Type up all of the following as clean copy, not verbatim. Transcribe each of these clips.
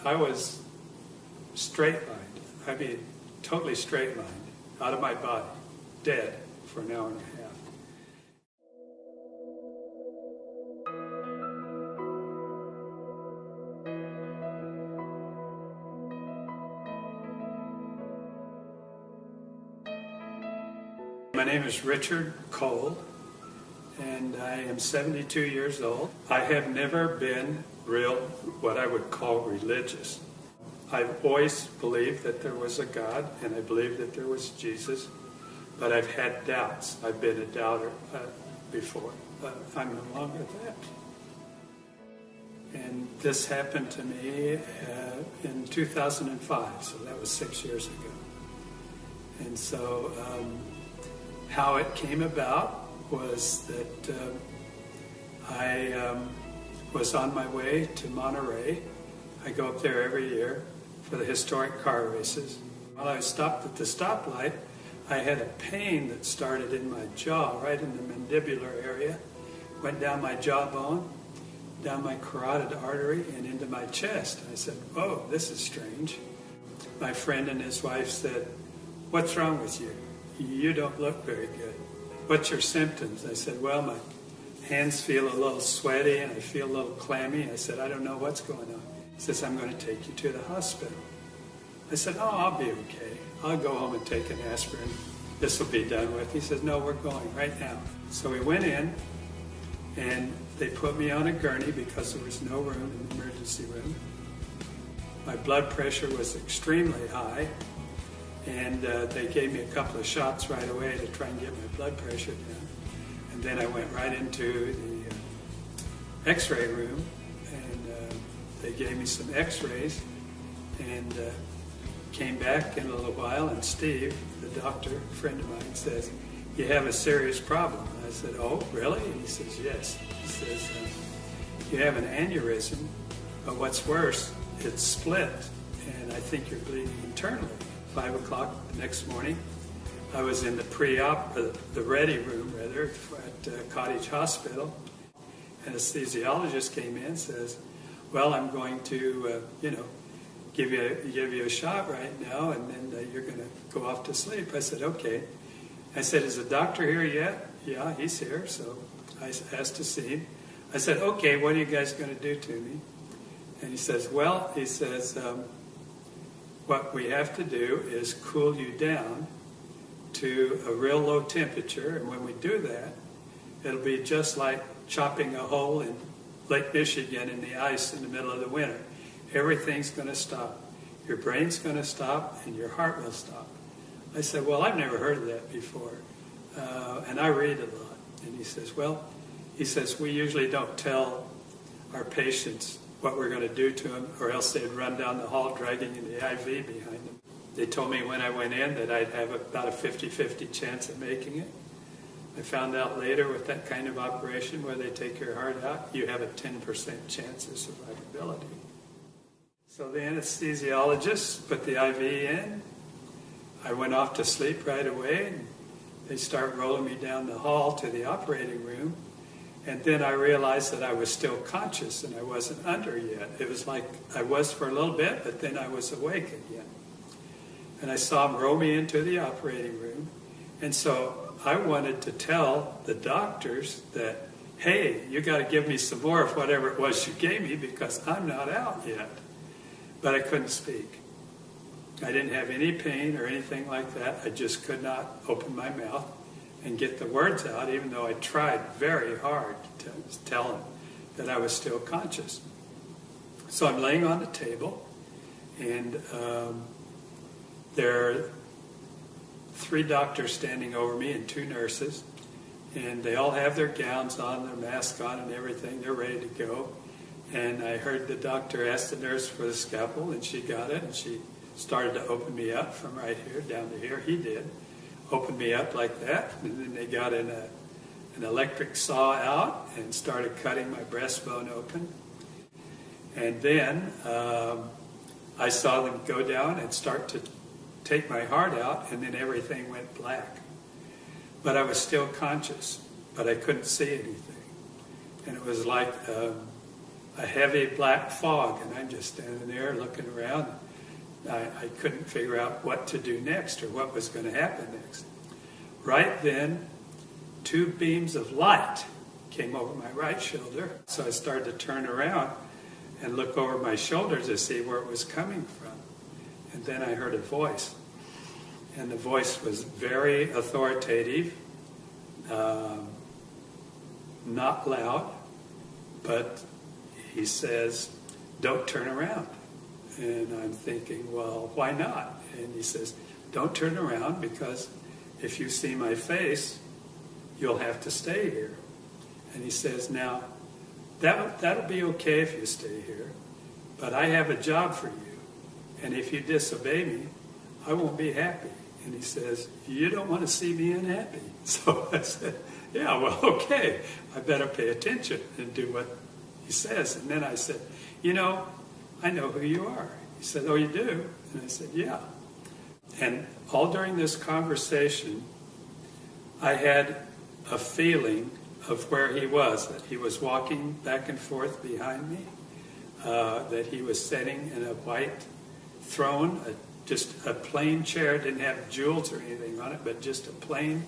I was straight-lined. I mean, totally straight-lined, out of my body, dead for an hour and a half. My name is Richard Cole, and I am 72 years old. I have never been what I would call religious. I've always believed that there was a God, and I believed that there was Jesus, but I've had doubts. I've been a doubter before. I'm no longer that. And this happened to me in 2005, so that was 6 years ago. And so how it came about was that I was on my way to Monterey. I go up there every year for the historic car races. While I was stopped at the stoplight, I had a pain that started in my jaw, right in the mandibular area, went down my jawbone, down my carotid artery, and into my chest. I said, "Oh, this is strange." My friend and his wife said, "What's wrong with you? You don't look very good. What's your symptoms?" I said, "Well, my hands feel a little sweaty and I feel a little clammy." I said, "I don't know what's going on." He says, "I'm going to take you to the hospital." I said, "Oh, I'll be okay. I'll go home and take an aspirin. This will be done with." He says, "No, we're going right now." So we went in and they put me on a gurney because there was no room in the emergency room. My blood pressure was extremely high. And they gave me a couple of shots right away to try and get my blood pressure down. And then I went right into the x-ray room, and they gave me some x-rays, and came back in a little while, and Steve, the doctor, a friend of mine, says, "You have a serious problem." I said, "Oh, really?" And he says, "Yes." He says, "You have an aneurysm, but what's worse, it's split, and I think you're bleeding internally." 5 o'clock the next morning, I was in the the ready room rather, at Cottage Hospital. Anesthesiologist came in and says, "Well, I'm going to, give you a shot right now, and then you're going to go off to sleep." I said, "Okay." I said, "Is the doctor here yet?" "Yeah, he's here." So I asked to see him. I said, "Okay, what are you guys going to do to me?" And he says, "What we have to do is cool you down to a real low temperature, and when we do that, it'll be just like chopping a hole in Lake Michigan in the ice in the middle of the winter. Everything's going to stop. Your brain's going to stop, and your heart will stop." I said, "Well, I've never heard of that before, and I read a lot." And he says, "We usually don't tell our patients what we're going to do to them, or else they'd run down the hall dragging the IV behind them." They told me when I went in that I'd have about a 50-50 chance of making it. I found out later with that kind of operation where they take your heart out, you have a 10% chance of survivability. So the anesthesiologist put the IV in. I went off to sleep right away, and they start rolling me down the hall to the operating room. And then I realized that I was still conscious and I wasn't under yet. It was like I was for a little bit, but then I was awake again. And I saw them roll me into the operating room. And so I wanted to tell the doctors that, "Hey, you got to give me some more of whatever it was you gave me because I'm not out yet." But I couldn't speak. I didn't have any pain or anything like that. I just could not open my mouth and get the words out, even though I tried very hard to tell them that I was still conscious. So I'm laying on the table, and there are 3 doctors standing over me and 2 nurses, and they all have their gowns on, their masks on and everything. They're ready to go. And I heard the doctor ask the nurse for the scalpel, and she got it, and she started to open me up from right here down to here. He did. Opened me up like that, and then they got an electric saw out and started cutting my breastbone open. And then I saw them go down and start to take my heart out, and then everything went black. But I was still conscious, but I couldn't see anything. And it was like a heavy black fog, and I'm just standing there looking around. I couldn't figure out what to do next or what was going to happen next. Right then, 2 beams of light came over my right shoulder. So I started to turn around and look over my shoulder to see where it was coming from. And then I heard a voice. And the voice was very authoritative, not loud, but he says, "Don't turn around." And I'm thinking, well, why not? And he says, "Don't turn around, because if you see my face, you'll have to stay here." And he says, "Now, that'll be okay if you stay here, but I have a job for you, and if you disobey me, I won't be happy." And he says, "You don't want to see me unhappy." So I said, "Yeah, well, okay, I better pay attention and do what he says." And then I said, "I know who you are." He said, "Oh, you do?" And I said, "Yeah." And all during this conversation, I had a feeling of where he was, that he was walking back and forth behind me, that he was sitting in a white throne, just a plain chair, didn't have jewels or anything on it, but just a plain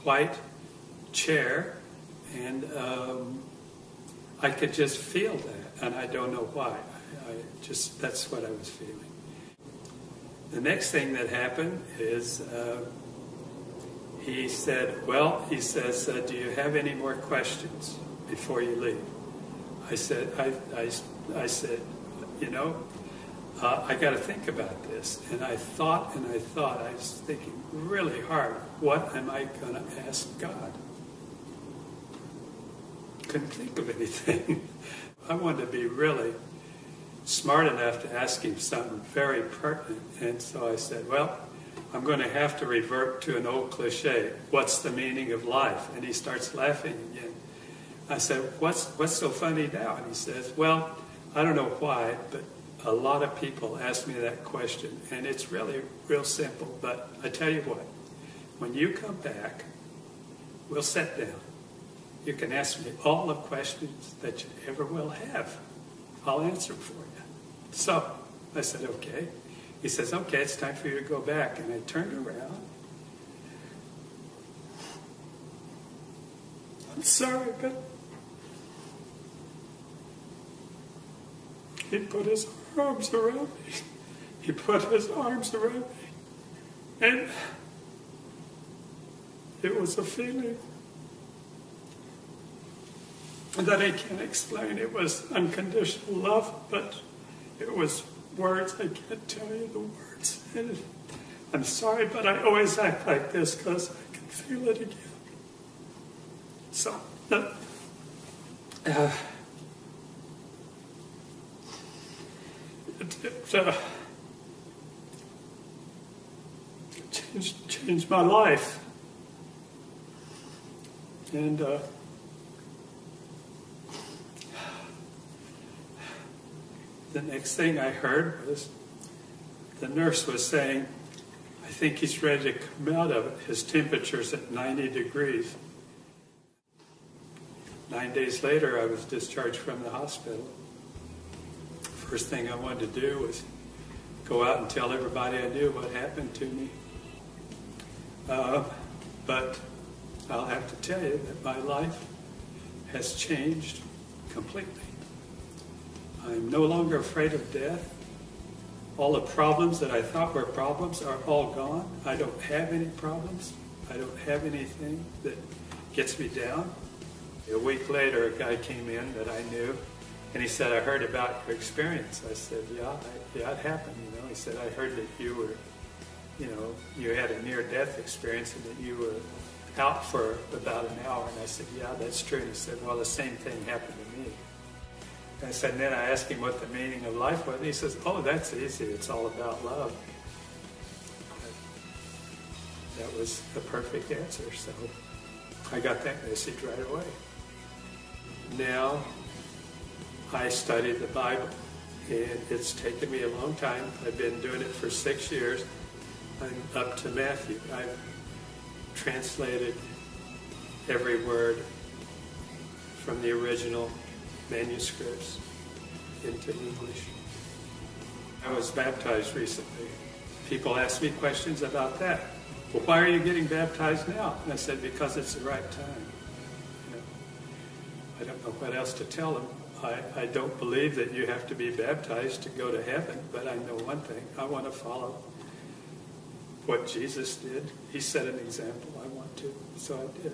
white chair. And I could just feel that, and I don't know why. That's what I was feeling. The next thing that happened is he says, "Do you have any more questions before you leave?" I said, I got to think about this. And I thought, I was thinking really hard, what am I going to ask God? Couldn't think of anything. I wanted to be really smart enough to ask him something very pertinent. And so I said, well, I'm going to have to revert to an old cliche. What's the meaning of life? And he starts laughing again. I said, what's so funny now? And he says, well, I don't know why, but a lot of people ask me that question. And it's really real simple. But I tell you what, when you come back, we'll sit down. You can ask me all the questions that you ever will have. I'll answer them for you. So I said, okay. He says, okay, it's time for you to go back. And I turned around. I'm sorry, but he put his arms around me. He put his arms around me. And it was a feeling that I can't explain. It was unconditional love, but it was words. I can't tell you the words. And I'm sorry, but I always act like this because I can feel it again. So, it changed my life. And the next thing I heard was the nurse was saying, I think he's ready to come out of it. His temperature's at 90 degrees. 9 days later, I was discharged from the hospital. First thing I wanted to do was go out and tell everybody I knew what happened to me. But I'll have to tell you that my life has changed completely. I'm no longer afraid of death. All the problems that I thought were problems are all gone. I don't have any problems. I don't have anything that gets me down. A week later, a guy came in that I knew, and he said, I heard about your experience. I said, yeah, it happened, He said, I heard that you were, you had a near-death experience and that you were out for about an hour. And I said, yeah, that's true. And he said, well, the same thing happened to me. And I said, and then I asked him what the meaning of life was. And he says, oh, that's easy. It's all about love. That was the perfect answer. So I got that message right away. Now I study the Bible, and it's taken me a long time. I've been doing it for 6 years. I'm up to Matthew. I've translated every word from the original manuscripts into English. I was baptized recently. People ask me questions about that. Well, why are you getting baptized now? And I said, because it's the right time. You know, I don't know what else to tell them. I don't believe that you have to be baptized to go to heaven, but I know one thing. I want to follow what Jesus did. He set an example. I want to, so I did.